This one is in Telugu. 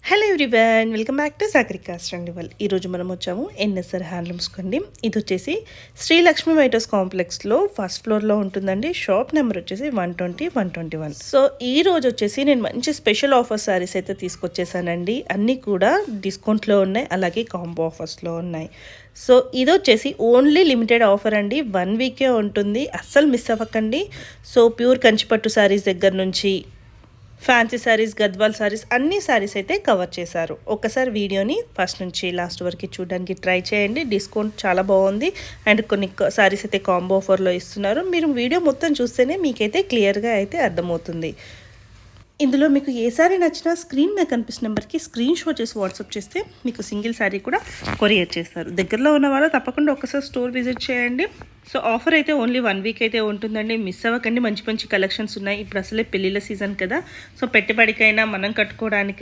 Hello everyone, welcome back to Sagarika's రండివల్. ఈరోజు మనం వచ్చాము ఎన్ఎస్ఆర్ హ్యాండ్లూమ్స్ కండి. ఇది వచ్చేసి శ్రీలక్ష్మి వైటర్స్ కాంప్లెక్స్లో ఫస్ట్ ఫ్లోర్లో ఉంటుందండి. షాప్ నెంబర్ వచ్చేసి 120, 121. సో ఈ రోజు వచ్చేసి నేను మంచి స్పెషల్ ఆఫర్ శారీస్ అయితే తీసుకొచ్చేసానండి. అన్నీ కూడా డిస్కౌంట్లో ఉన్నాయి, అలాగే కాంబో ఆఫర్స్లో ఉన్నాయి. సో ఇది వచ్చేసి ఓన్లీ లిమిటెడ్ ఆఫర్ అండి, 1 వీకే ఉంటుంది, అస్సలు మిస్ అవ్వకండి. సో ప్యూర్ కంచిపట్టు శారీస్ దగ్గర నుంచి ఫ్యాన్సీ శారీస్, గద్వాల్ శారీస్, అన్ని శారీస్ అయితే కవర్ చేశారు. ఒకసారి వీడియోని ఫస్ట్ నుంచి లాస్ట్ వరకు చూడడానికి ట్రై చేయండి. డిస్కౌంట్ చాలా బాగుంది అండ్ కొన్ని శారీస్ అయితే కాంబో ఆఫర్లో ఇస్తున్నారు. మీరు వీడియో మొత్తం చూస్తేనే మీకైతే క్లియర్గా అయితే అర్థమవుతుంది. ఇందులో మీకు ఏ శారీ నచ్చినా స్క్రీన్ మీద కనిపిస్తున్న నెంబర్కి స్క్రీన్ షాట్ చేసి వాట్సాప్ చేస్తే మీకు సింగిల్ శారీ కూడా కొరియర్ చేస్తారు. దగ్గరలో ఉన్న వాళ్ళు తప్పకుండా ఒకసారి స్టోర్ విజిట్ చేయండి. సో ఆఫర్ అయితే ఓన్లీ 1 వీక్ అయితే ఉంటుందండి, మిస్ అవ్వకండి. మంచి మంచి కలెక్షన్స్ ఉన్నాయి. ఇప్పుడు అసలే పెళ్ళిళ్ళ సీజన్ కదా, సో పెట్టుబడికైనా మనం కట్టుకోవడానికైనా